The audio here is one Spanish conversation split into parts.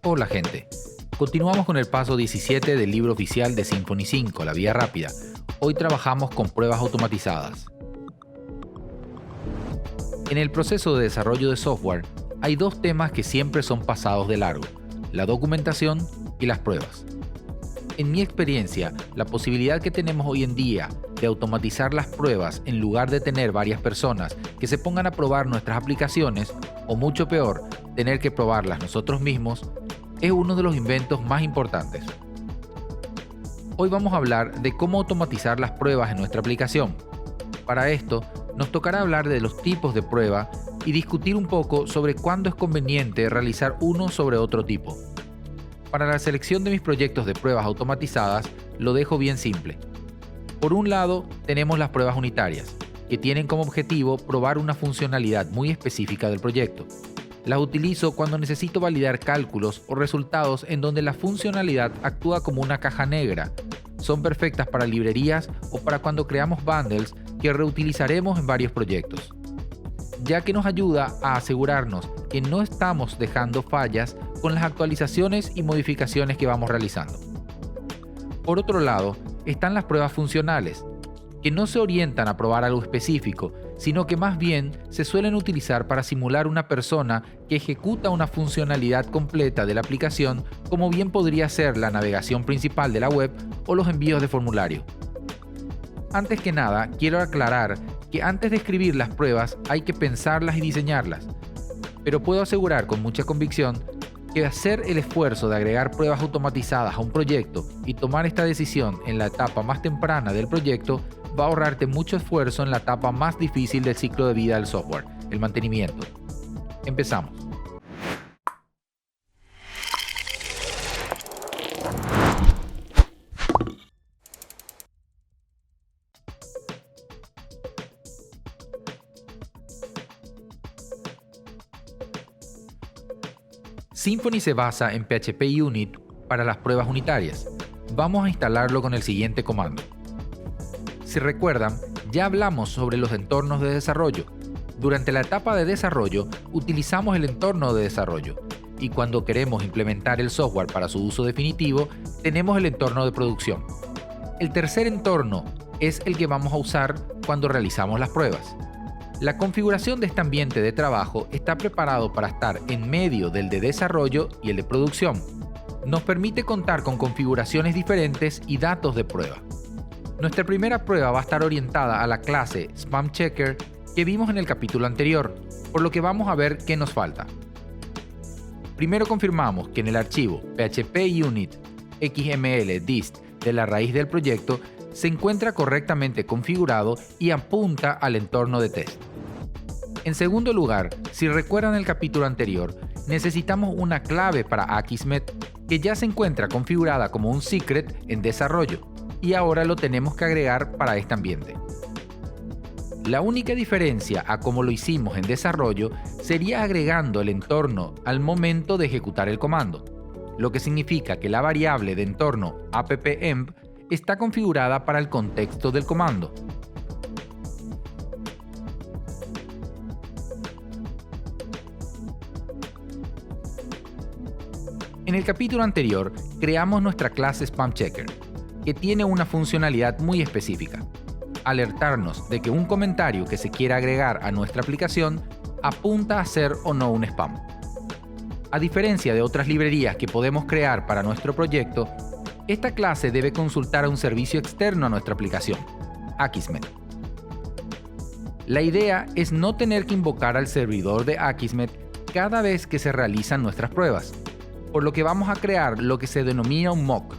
Hola gente, continuamos con el paso 17 del libro oficial de Symfony 5, la vía rápida. Hoy trabajamos con pruebas automatizadas. En el proceso de desarrollo de software, hay dos temas que siempre son pasados de largo: la documentación y las pruebas. En mi experiencia, la posibilidad que tenemos hoy en día de automatizar las pruebas en lugar de tener varias personas que se pongan a probar nuestras aplicaciones, o mucho peor, tener que probarlas nosotros mismos, es uno de los inventos más importantes. Hoy vamos a hablar de cómo automatizar las pruebas en nuestra aplicación. Para esto, nos tocará hablar de los tipos de prueba y discutir un poco sobre cuándo es conveniente realizar uno sobre otro tipo. Para la selección de mis proyectos de pruebas automatizadas, lo dejo bien simple. Por un lado, tenemos las pruebas unitarias, que tienen como objetivo probar una funcionalidad muy específica del proyecto. Las utilizo cuando necesito validar cálculos o resultados en donde la funcionalidad actúa como una caja negra. Son perfectas para librerías o para cuando creamos bundles que reutilizaremos en varios proyectos, ya que nos ayuda a asegurarnos que no estamos dejando fallas con las actualizaciones y modificaciones que vamos realizando. Por otro lado, están las pruebas funcionales, que no se orientan a probar algo específico, sino que más bien se suelen utilizar para simular una persona que ejecuta una funcionalidad completa de la aplicación, como bien podría ser la navegación principal de la web o los envíos de formulario. Antes que nada, quiero aclarar que antes de escribir las pruebas hay que pensarlas y diseñarlas, pero puedo asegurar con mucha convicción que hacer el esfuerzo de agregar pruebas automatizadas a un proyecto y tomar esta decisión en la etapa más temprana del proyecto va a ahorrarte mucho esfuerzo en la etapa más difícil del ciclo de vida del software, el mantenimiento. Empezamos. Symfony se basa en PHP Unit para las pruebas unitarias. Vamos a instalarlo con el siguiente comando. Si recuerdan, ya hablamos sobre los entornos de desarrollo. Durante la etapa de desarrollo, utilizamos el entorno de desarrollo, y cuando queremos implementar el software para su uso definitivo, tenemos el entorno de producción. El tercer entorno es el que vamos a usar cuando realizamos las pruebas. La configuración de este ambiente de trabajo está preparado para estar en medio del de desarrollo y el de producción. Nos permite contar con configuraciones diferentes y datos de prueba. Nuestra primera prueba va a estar orientada a la clase SpamChecker que vimos en el capítulo anterior, por lo que vamos a ver qué nos falta. Primero confirmamos que en el archivo phpunit xml dist de la raíz del proyecto se encuentra correctamente configurado y apunta al entorno de test. En segundo lugar, si recuerdan el capítulo anterior, necesitamos una clave para Akismet que ya se encuentra configurada como un secret en desarrollo, y ahora lo tenemos que agregar para este ambiente. La única diferencia a como lo hicimos en desarrollo sería agregando el entorno al momento de ejecutar el comando, lo que significa que la variable de entorno appenv está configurada para el contexto del comando. En el capítulo anterior, creamos nuestra clase SpamChecker, que tiene una funcionalidad muy específica: alertarnos de que un comentario que se quiera agregar a nuestra aplicación apunta a ser o no un spam. A diferencia de otras librerías que podemos crear para nuestro proyecto, esta clase debe consultar a un servicio externo a nuestra aplicación, Akismet. La idea es no tener que invocar al servidor de Akismet cada vez que se realizan nuestras pruebas, por lo que vamos a crear lo que se denomina un mock,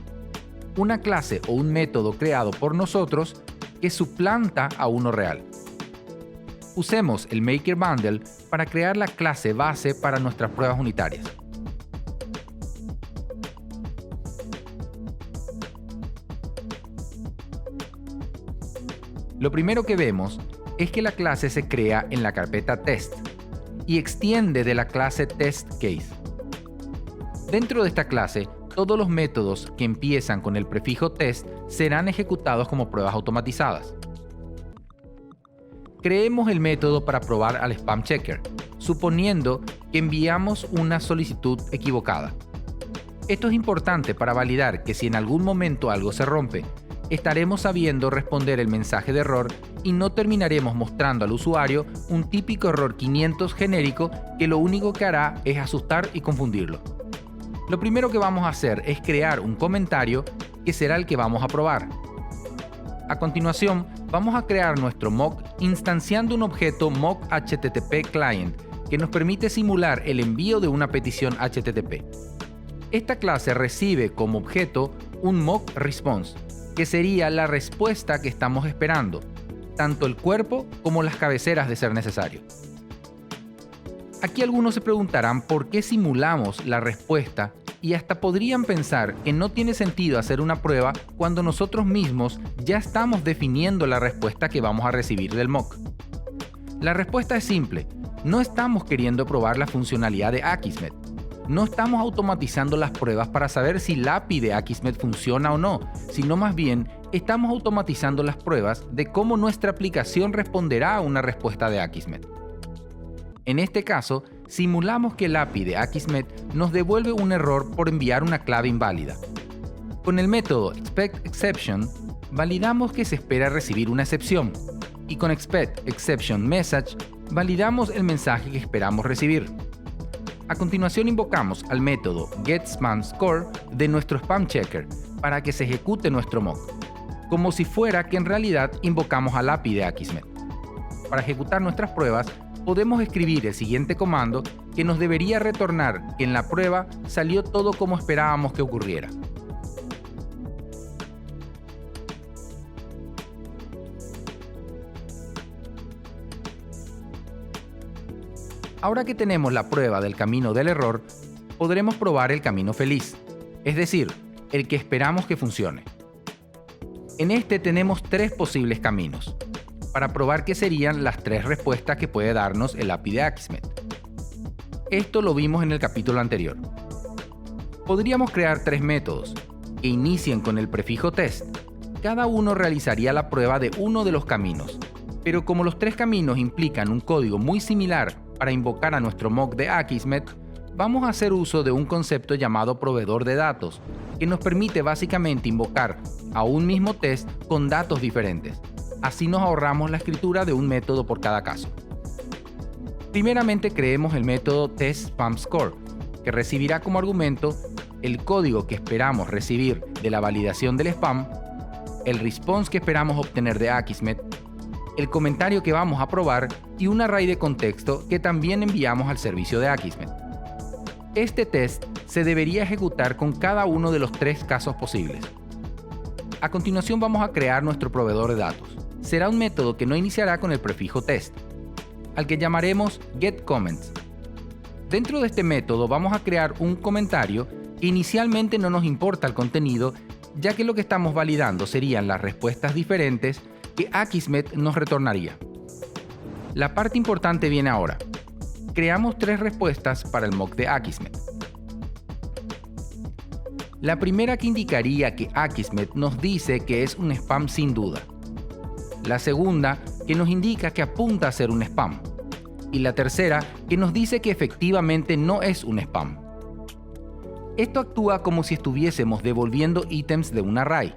una clase o un método creado por nosotros que suplanta a uno real. Usemos el Maker Bundle para crear la clase base para nuestras pruebas unitarias. Lo primero que vemos es que la clase se crea en la carpeta test y extiende de la clase testCase. Dentro de esta clase, todos los métodos que empiezan con el prefijo test serán ejecutados como pruebas automatizadas. Creemos el método para probar al SpamChecker, suponiendo que enviamos una solicitud equivocada. Esto es importante para validar que si en algún momento algo se rompe, estaremos sabiendo responder el mensaje de error y no terminaremos mostrando al usuario un típico error 500 genérico que lo único que hará es asustar y confundirlo. Lo primero que vamos a hacer es crear un comentario que será el que vamos a probar. A continuación, vamos a crear nuestro mock instanciando un objeto mock HTTP client que nos permite simular el envío de una petición HTTP. Esta clase recibe como objeto un mock response, que sería la respuesta que estamos esperando, tanto el cuerpo como las cabeceras de ser necesario. Aquí algunos se preguntarán por qué simulamos la respuesta y hasta podrían pensar que no tiene sentido hacer una prueba cuando nosotros mismos ya estamos definiendo la respuesta que vamos a recibir del mock. La respuesta es simple, no estamos queriendo probar la funcionalidad de Akismet. No estamos automatizando las pruebas para saber si la API de Akismet funciona o no, sino más bien estamos automatizando las pruebas de cómo nuestra aplicación responderá a una respuesta de Akismet. En este caso, simulamos que el API de Akismet nos devuelve un error por enviar una clave inválida. Con el método expectException, validamos que se espera recibir una excepción, y con expectExceptionMessage, validamos el mensaje que esperamos recibir. A continuación invocamos al método getSpamScore de nuestro spam checker para que se ejecute nuestro mock, como si fuera que en realidad invocamos al API de Akismet. Para ejecutar nuestras pruebas, podemos escribir el siguiente comando que nos debería retornar que en la prueba salió todo como esperábamos que ocurriera. Ahora que tenemos la prueba del camino del error, podremos probar el camino feliz, es decir, el que esperamos que funcione. En este tenemos tres posibles caminos, para probar qué serían las tres respuestas que puede darnos el API de Akismet. Esto lo vimos en el capítulo anterior. Podríamos crear tres métodos, que inicien con el prefijo test. Cada uno realizaría la prueba de uno de los caminos, pero como los tres caminos implican un código muy similar para invocar a nuestro mock de Akismet, vamos a hacer uso de un concepto llamado proveedor de datos, que nos permite básicamente invocar a un mismo test con datos diferentes. Así nos ahorramos la escritura de un método por cada caso. Primeramente creemos el método testSpamScore, que recibirá como argumento el código que esperamos recibir de la validación del spam, el response que esperamos obtener de Akismet, el comentario que vamos a probar y un array de contexto que también enviamos al servicio de Akismet. Este test se debería ejecutar con cada uno de los tres casos posibles. A continuación vamos a crear nuestro proveedor de datos. Será un método que no iniciará con el prefijo test, al que llamaremos getComments. Dentro de este método vamos a crear un comentario que inicialmente no nos importa el contenido, ya que lo que estamos validando serían las respuestas diferentes que Akismet nos retornaría. La parte importante viene ahora. Creamos tres respuestas para el mock de Akismet. La primera que indicaría que Akismet nos dice que es un spam sin duda. La segunda que nos indica que apunta a ser un spam. Y la tercera que nos dice que efectivamente no es un spam. Esto actúa como si estuviésemos devolviendo ítems de un array.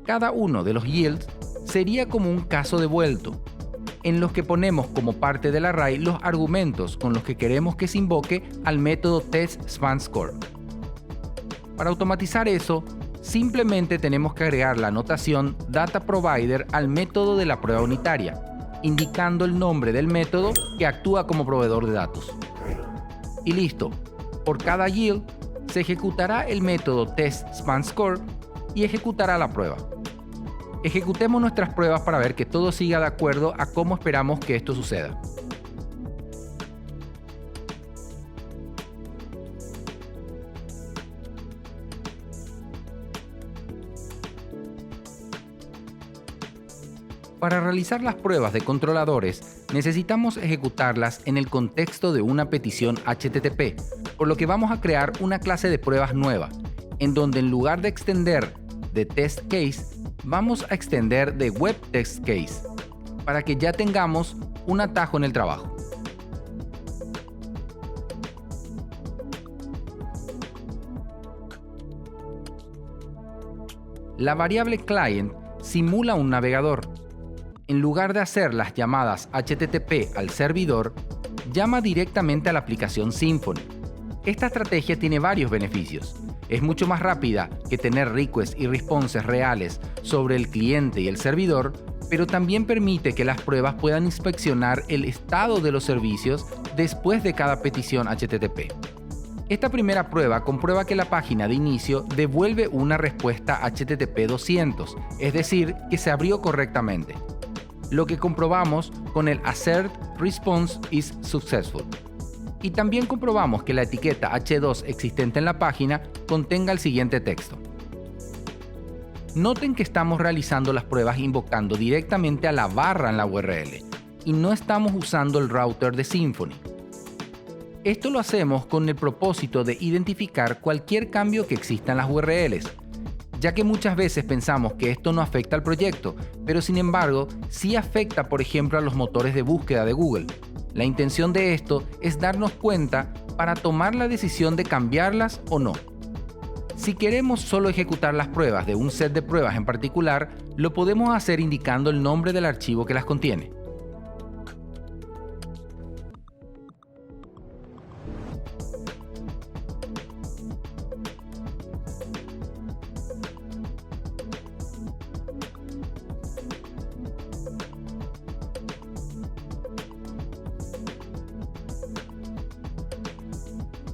Cada uno de los yields sería como un caso devuelto, en los que ponemos como parte del array los argumentos con los que queremos que se invoque al método testSpamScore. Para automatizar eso, simplemente tenemos que agregar la notación dataProvider al método de la prueba unitaria, indicando el nombre del método que actúa como proveedor de datos. Y listo, por cada yield se ejecutará el método testSpamScore y ejecutará la prueba. Ejecutemos nuestras pruebas para ver que todo siga de acuerdo a cómo esperamos que esto suceda. Para realizar las pruebas de controladores, necesitamos ejecutarlas en el contexto de una petición HTTP, por lo que vamos a crear una clase de pruebas nueva, en donde en lugar de extender de test case, vamos a extender de web test case, para que ya tengamos un atajo en el trabajo. La variable client simula un navegador. En lugar de hacer las llamadas HTTP al servidor, llama directamente a la aplicación Symfony. Esta estrategia tiene varios beneficios. Es mucho más rápida que tener requests y responses reales sobre el cliente y el servidor, pero también permite que las pruebas puedan inspeccionar el estado de los servicios después de cada petición HTTP. Esta primera prueba comprueba que la página de inicio devuelve una respuesta HTTP 200, es decir, que se abrió correctamente. Lo que comprobamos con el Assert Response is Successful. Y también comprobamos que la etiqueta H2 existente en la página contenga el siguiente texto. Noten que estamos realizando las pruebas invocando directamente a la barra en la URL y no estamos usando el router de Symfony. Esto lo hacemos con el propósito de identificar cualquier cambio que exista en las URLs, ya que muchas veces pensamos que esto no afecta al proyecto, pero sin embargo sí afecta, por ejemplo, a los motores de búsqueda de Google. La intención de esto es darnos cuenta para tomar la decisión de cambiarlas o no. Si queremos solo ejecutar las pruebas de un set de pruebas en particular, lo podemos hacer indicando el nombre del archivo que las contiene.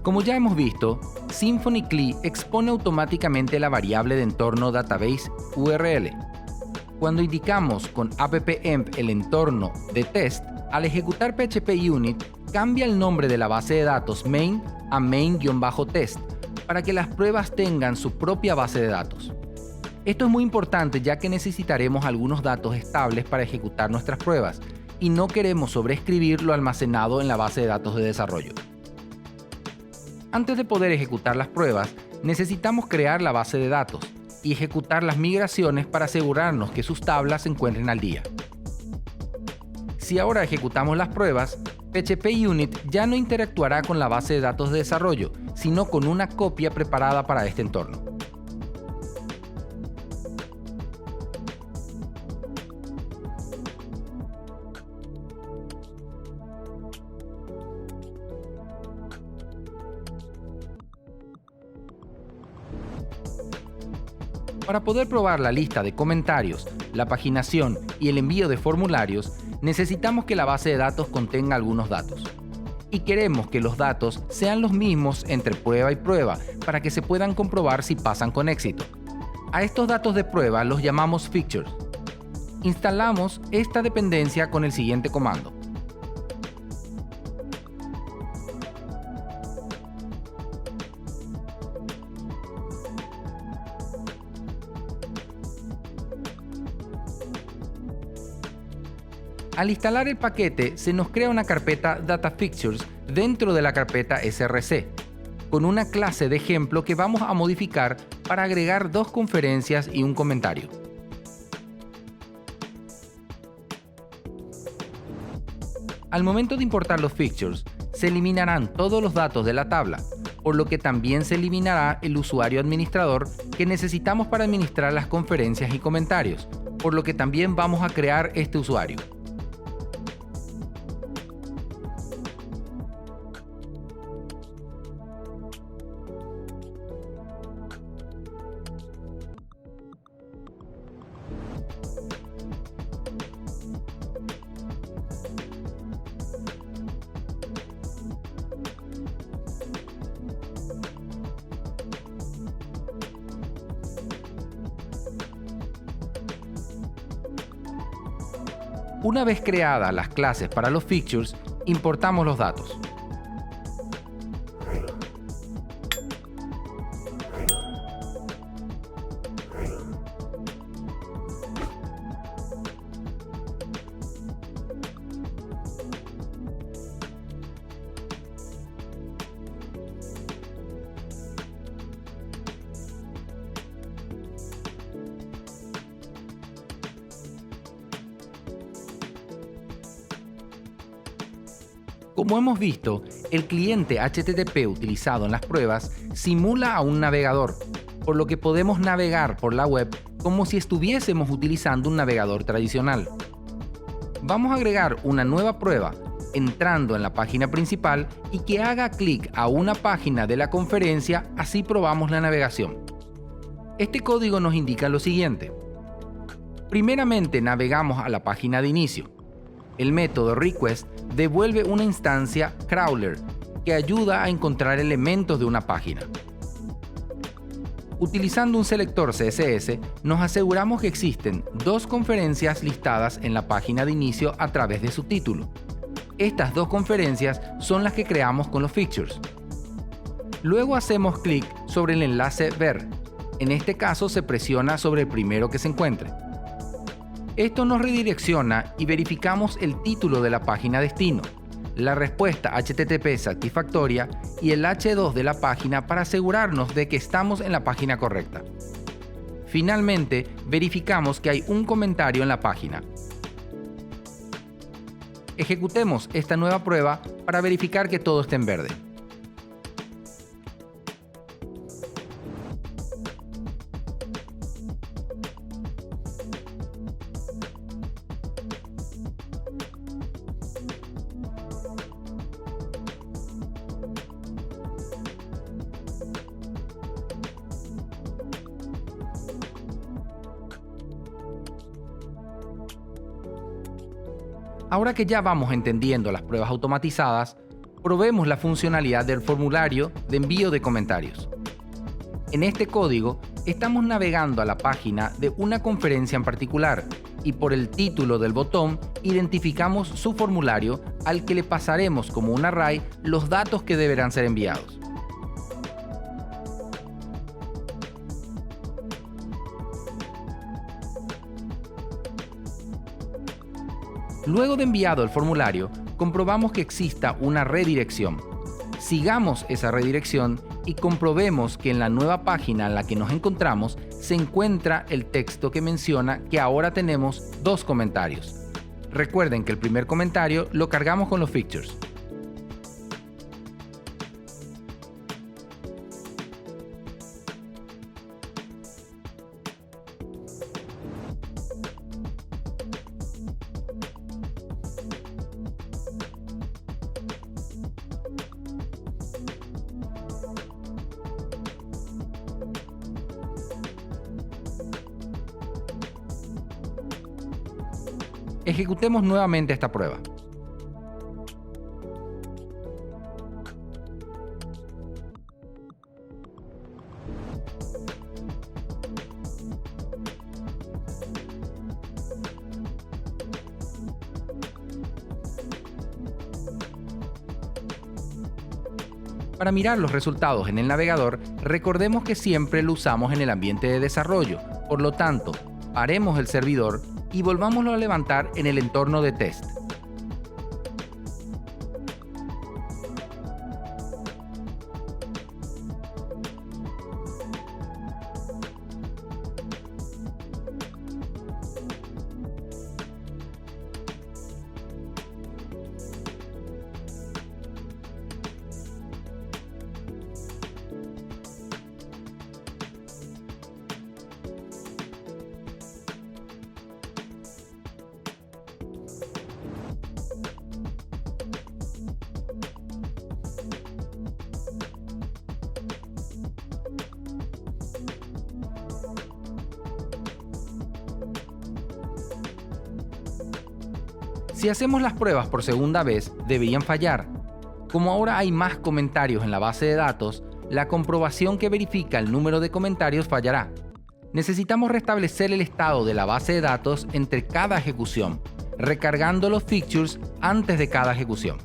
Como ya hemos visto, Symfony CLI expone automáticamente la variable de entorno database URL. Cuando indicamos con appemp el entorno de test, al ejecutar PHP Unit, cambia el nombre de la base de datos main a main-test para que las pruebas tengan su propia base de datos. Esto es muy importante ya que necesitaremos algunos datos estables para ejecutar nuestras pruebas y no queremos sobreescribir lo almacenado en la base de datos de desarrollo. Antes de poder ejecutar las pruebas, necesitamos crear la base de datos y ejecutar las migraciones para asegurarnos que sus tablas se encuentren al día. Si ahora ejecutamos las pruebas, PHP Unit ya no interactuará con la base de datos de desarrollo, sino con una copia preparada para este entorno. Para poder probar la lista de comentarios, la paginación y el envío de formularios, necesitamos que la base de datos contenga algunos datos. Y queremos que los datos sean los mismos entre prueba y prueba para que se puedan comprobar si pasan con éxito. A estos datos de prueba los llamamos fixtures. Instalamos esta dependencia con el siguiente comando. Al instalar el paquete, se nos crea una carpeta Data Fixtures dentro de la carpeta src, con una clase de ejemplo que vamos a modificar para agregar dos conferencias y un comentario. Al momento de importar los fixtures, se eliminarán todos los datos de la tabla, por lo que también se eliminará el usuario administrador que necesitamos para administrar las conferencias y comentarios, por lo que también vamos a crear este usuario. Una vez creadas las clases para los fixtures, importamos los datos. Como hemos visto, el cliente HTTP utilizado en las pruebas simula a un navegador, por lo que podemos navegar por la web como si estuviésemos utilizando un navegador tradicional. Vamos a agregar una nueva prueba entrando en la página principal y que haga clic a una página de la conferencia, así probamos la navegación. Este código nos indica lo siguiente. Primeramente navegamos a la página de inicio. El método request devuelve una instancia crawler que ayuda a encontrar elementos de una página. Utilizando un selector CSS, nos aseguramos que existen dos conferencias listadas en la página de inicio a través de su título. Estas dos conferencias son las que creamos con los fixtures. Luego hacemos clic sobre el enlace Ver. En este caso se presiona sobre el primero que se encuentre. Esto nos redirecciona y verificamos el título de la página destino, la respuesta HTTP satisfactoria y el H2 de la página para asegurarnos de que estamos en la página correcta. Finalmente, verificamos que hay un comentario en la página. Ejecutemos esta nueva prueba para verificar que todo esté en verde. Ahora que ya vamos entendiendo las pruebas automatizadas, probemos la funcionalidad del formulario de envío de comentarios. En este código estamos navegando a la página de una conferencia en particular y por el título del botón identificamos su formulario al que le pasaremos como un array los datos que deberán ser enviados. Luego de enviado el formulario, comprobamos que exista una redirección. Sigamos esa redirección y comprobemos que en la nueva página en la que nos encontramos se encuentra el texto que menciona que ahora tenemos dos comentarios. Recuerden que el primer comentario lo cargamos con los fixtures. Ejecutemos nuevamente esta prueba. Para mirar los resultados en el navegador, recordemos que siempre lo usamos en el ambiente de desarrollo. Por lo tanto, paremos el servidor y volvámoslo a levantar en el entorno de test. Si hacemos las pruebas por segunda vez, deberían fallar. Como ahora hay más comentarios en la base de datos, la comprobación que verifica el número de comentarios fallará. Necesitamos restablecer el estado de la base de datos entre cada ejecución, recargando los fixtures antes de cada ejecución.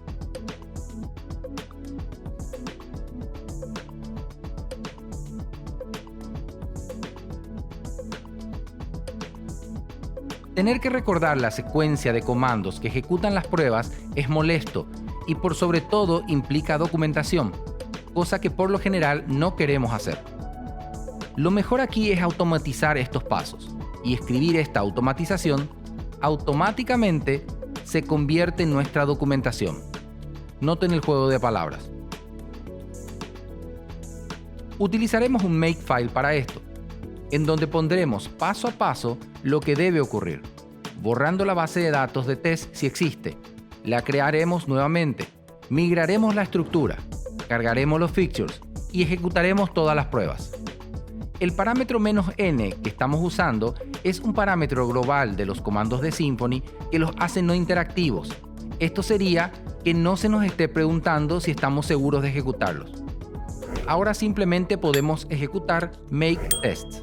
Tener que recordar la secuencia de comandos que ejecutan las pruebas es molesto y por sobre todo implica documentación, cosa que por lo general no queremos hacer. Lo mejor aquí es automatizar estos pasos y escribir esta automatización automáticamente se convierte en nuestra documentación. Noten el juego de palabras. Utilizaremos un Makefile para esto, en donde pondremos paso a paso lo que debe ocurrir, borrando la base de datos de test si existe, la crearemos nuevamente, migraremos la estructura, cargaremos los fixtures y ejecutaremos todas las pruebas. El parámetro "-n" que estamos usando es un parámetro global de los comandos de Symfony que los hace no interactivos. Esto sería que no se nos esté preguntando si estamos seguros de ejecutarlos. Ahora simplemente podemos ejecutar make tests.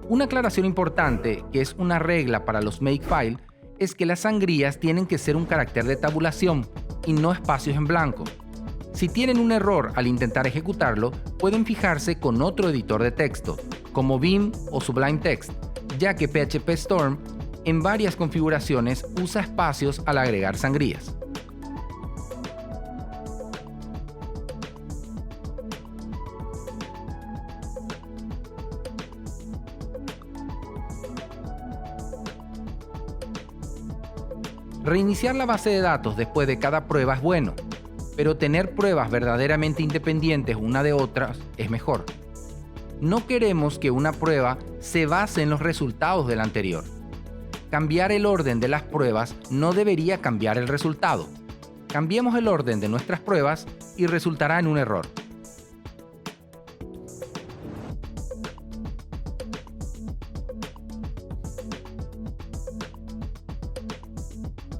Una aclaración importante, que es una regla para los Makefile, es que las sangrías tienen que ser un carácter de tabulación y no espacios en blanco. Si tienen un error al intentar ejecutarlo, pueden fijarse con otro editor de texto, como Vim o Sublime Text, ya que PHP Storm en varias configuraciones usa espacios al agregar sangrías. Reiniciar la base de datos después de cada prueba es bueno, pero tener pruebas verdaderamente independientes una de otras es mejor. No queremos que una prueba se base en los resultados de la anterior. Cambiar el orden de las pruebas no debería cambiar el resultado. Cambiemos el orden de nuestras pruebas y resultará en un error.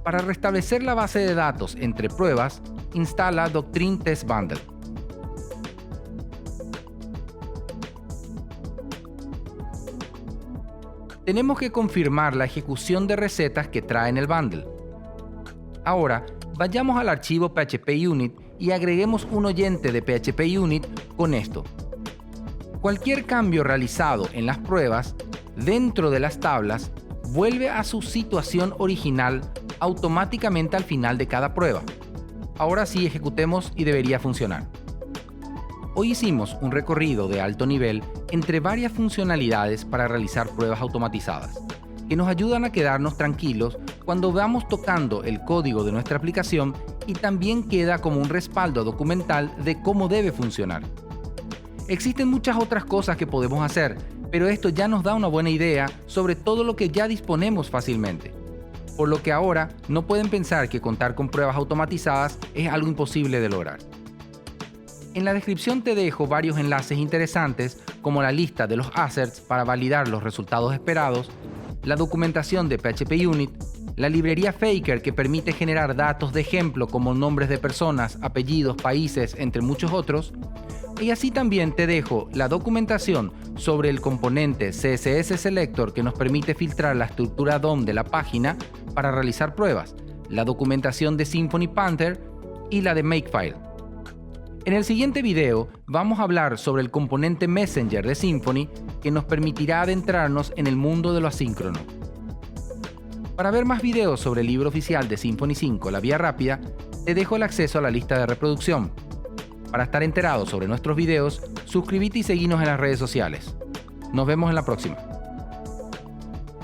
Para restablecer la base de datos entre pruebas, instala Doctrine Test Bundle. Tenemos que confirmar la ejecución de recetas que trae en el bundle. Ahora, vayamos al archivo PHP Unit y agreguemos un oyente de PHP Unit con esto. Cualquier cambio realizado en las pruebas dentro de las tablas vuelve a su situación original automáticamente al final de cada prueba. Ahora sí, ejecutemos y debería funcionar. Hoy hicimos un recorrido de alto nivel entre varias funcionalidades para realizar pruebas automatizadas, que nos ayudan a quedarnos tranquilos cuando vamos tocando el código de nuestra aplicación y también queda como un respaldo documental de cómo debe funcionar. Existen muchas otras cosas que podemos hacer, pero esto ya nos da una buena idea sobre todo lo que ya disponemos fácilmente. Por lo que ahora no pueden pensar que contar con pruebas automatizadas es algo imposible de lograr. En la descripción te dejo varios enlaces interesantes como la lista de los assets para validar los resultados esperados, la documentación de PHP Unit, la librería Faker que permite generar datos de ejemplo como nombres de personas, apellidos, países, entre muchos otros, y así también te dejo la documentación sobre el componente CSS Selector que nos permite filtrar la estructura DOM de la página para realizar pruebas, la documentación de Symfony Panther y la de Makefile. En el siguiente video vamos a hablar sobre el componente Messenger de Symfony que nos permitirá adentrarnos en el mundo de lo asíncrono. Para ver más videos sobre el libro oficial de Symfony 5, La Vía Rápida, te dejo el acceso a la lista de reproducción. Para estar enterado sobre nuestros videos, suscríbete y seguinos en las redes sociales. Nos vemos en la próxima.